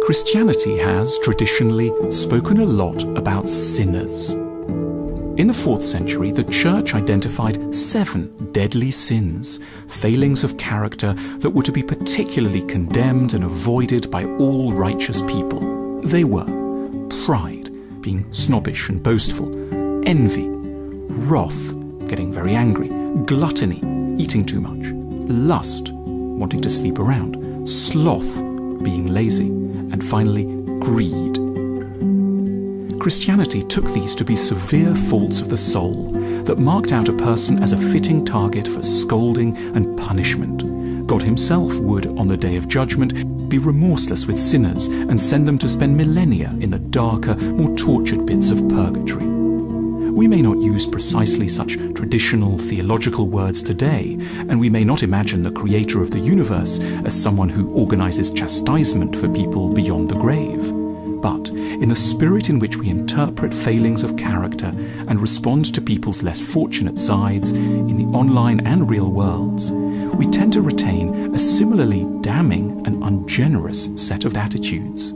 Christianity has traditionally spoken a lot about sinners. In the 4th century, the Church identified 7 deadly sins, failings of character that were to be particularly condemned and avoided by all righteous people. They were pride, being snobbish and boastful, envy, wrath, getting very angry, gluttony, eating too much, lust, wanting to sleep around, sloth, being lazy, and finally, greed. Christianity took these to be severe faults of the soul that marked out a person as a fitting target for scolding and punishment. God himself would, on the day of judgment, be remorseless with sinners and send them to spend millennia in the darker, more tortured bits of purgatory. We may not use precisely such traditional theological words today, and we may not imagine the creator of the universe as someone who organizes chastisement for people beyond the grave. But in the spirit in which we interpret failings of character and respond to people's less fortunate sides in the online and real worlds, we tend to retain a similarly damning and ungenerous set of attitudes.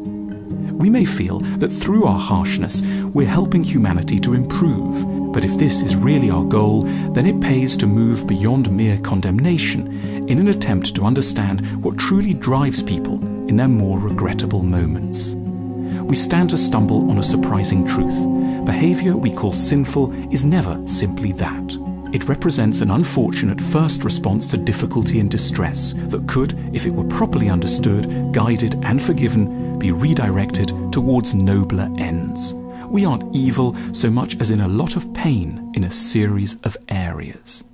We may feel that through our harshness we're helping humanity to improve, but if this is really our goal, then it pays to move beyond mere condemnation in an attempt to understand what truly drives people in their more regrettable moments. We stand to stumble on a surprising truth. Behavior we call sinful is never simply that. It represents an unfortunate first response to difficulty and distress that could, if it were properly understood, guided and forgiven, be redirected towards nobler ends. We aren't evil so much as in a lot of pain in a series of areas.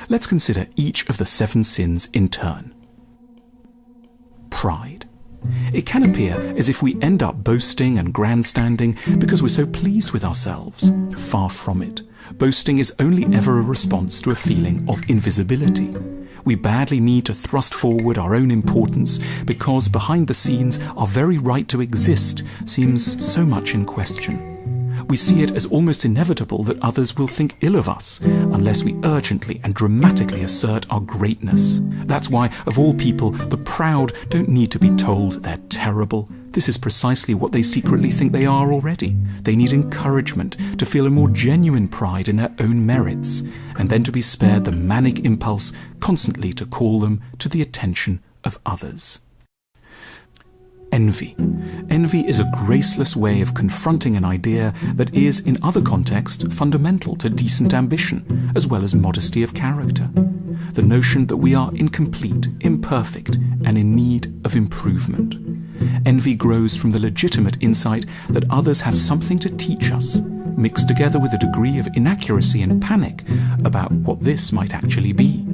Let's consider each of the 7 sins in turn. Pride. It can appear as if we end up boasting and grandstanding because we're so pleased with ourselves. Far from it. Boasting is only ever a response to a feeling of invisibility. We badly need to thrust forward our own importance because behind the scenes our very right to exist seems so much in question. We see it as almost inevitable that others will think ill of us unless we urgently and dramatically assert our greatness. That's why, of all people, the proud don't need to be told they're terrible. This is precisely what they secretly think they are already. They need encouragement to feel a more genuine pride in their own merits, and then to be spared the manic impulse constantly to call them to the attention of others. Envy. Envy is a graceless way of confronting an idea that is, in other contexts, fundamental to decent ambition, as well as modesty of character. The notion that we are incomplete, imperfect, and in need of improvement. Envy grows from the legitimate insight that others have something to teach us, mixed together with a degree of inaccuracy and panic about what this might actually be.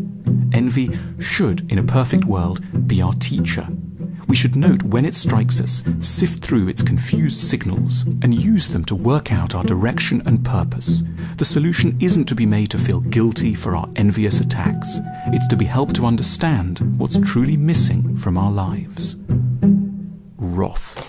Envy should, in a perfect world, be our teacher. We should note when it strikes us, sift through its confused signals, and use them to work out our direction and purpose. The solution isn't to be made to feel guilty for our envious attacks. It's to be helped to understand what's truly missing from our lives. Wrath.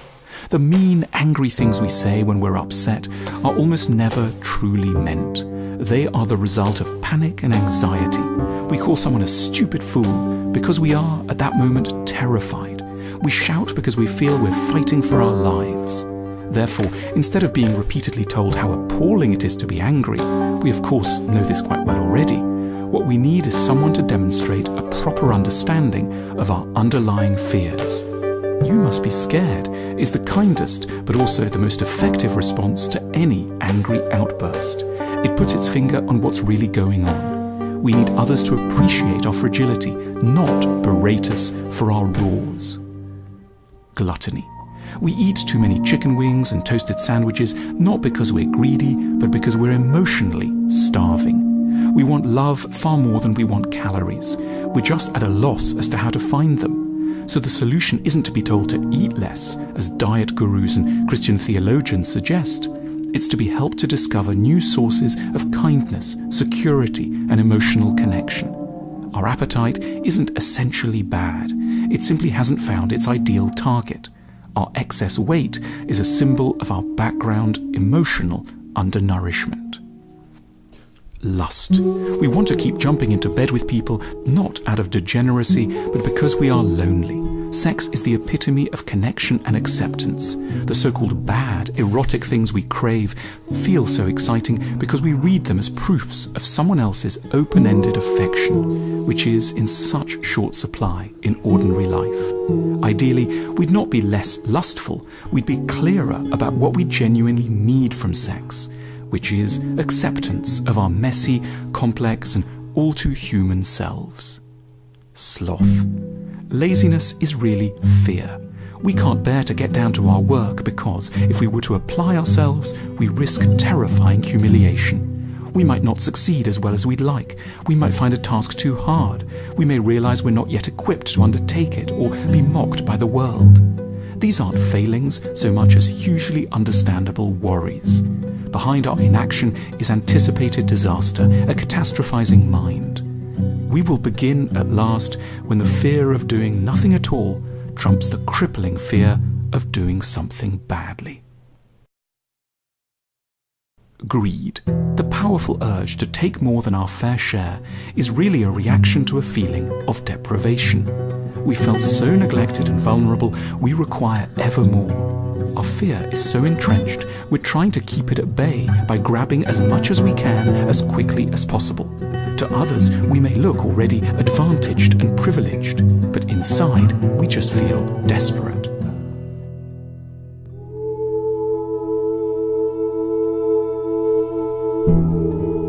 The mean, angry things we say when we're upset are almost never truly meant. They are the result of panic and anxiety. We call someone a stupid fool because we are, at that moment, terrified. We shout because we feel we're fighting for our lives. Therefore, instead of being repeatedly told how appalling it is to be angry, we of course know this quite well already. What we need is someone to demonstrate a proper understanding of our underlying fears. "You must be scared" is the kindest but also the most effective response to any angry outburst. It puts its finger on what's really going on. We need others to appreciate our fragility, not berate us for our roars. Gluttony. We eat too many chicken wings and toasted sandwiches, not because we're greedy, but because we're emotionally starving. We want love far more than we want calories. We're just at a loss as to how to find them. So the solution isn't to be told to eat less, as diet gurus and Christian theologians suggest. It's to be helped to discover new sources of kindness, security, and emotional connection. Our appetite isn't essentially bad. It simply hasn't found its ideal target. Our excess weight is a symbol of our background emotional undernourishment. Lust. We want to keep jumping into bed with people, not out of degeneracy, but because we are lonely. Sex is the epitome of connection and acceptance. The so-called bad, erotic things we crave feel so exciting because we read them as proofs of someone else's open-ended affection, which is in such short supply in ordinary life. Ideally, we'd not be less lustful, we'd be clearer about what we genuinely need from sex, which is acceptance of our messy, complex, and all too human selves. Sloth. Laziness is really fear. We can't bear to get down to our work because if we were to apply ourselves, we risk terrifying humiliation. We might not succeed as well as we'd like. We might find a task too hard. We may realize we're not yet equipped to undertake it or be mocked by the world. These aren't failings so much as hugely understandable worries. Behind our inaction is anticipated disaster, a catastrophizing mind. We will begin at last when the fear of doing nothing at all trumps the crippling fear of doing something badly. Greed, the powerful urge to take more than our fair share, is really a reaction to a feeling of deprivation. We felt so neglected and vulnerable, we require ever more. Our fear is so entrenched, we're trying to keep it at bay by grabbing as much as we can as quickly as possible. To others, we may look already advantaged and privileged, but inside, we just feel desperate.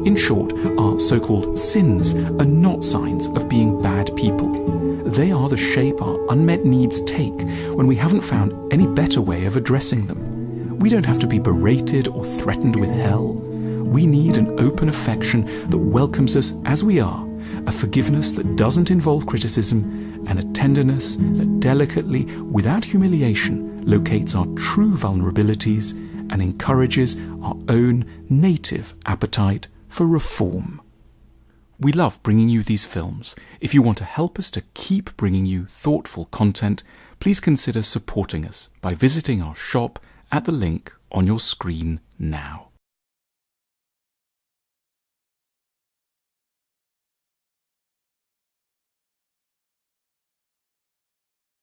In short, our so-called sins are not signs of being bad people. They are the shape our unmet needs take when we haven't found any better way of addressing them. We don't have to be berated or threatened with hell. We need an open affection that welcomes us as we are, a forgiveness that doesn't involve criticism, and a tenderness that delicately, without humiliation, locates our true vulnerabilities and encourages our own native appetite for reform. We love bringing you these films. If you want to help us to keep bringing you thoughtful content, please consider supporting us by visiting our shop at the link on your screen now.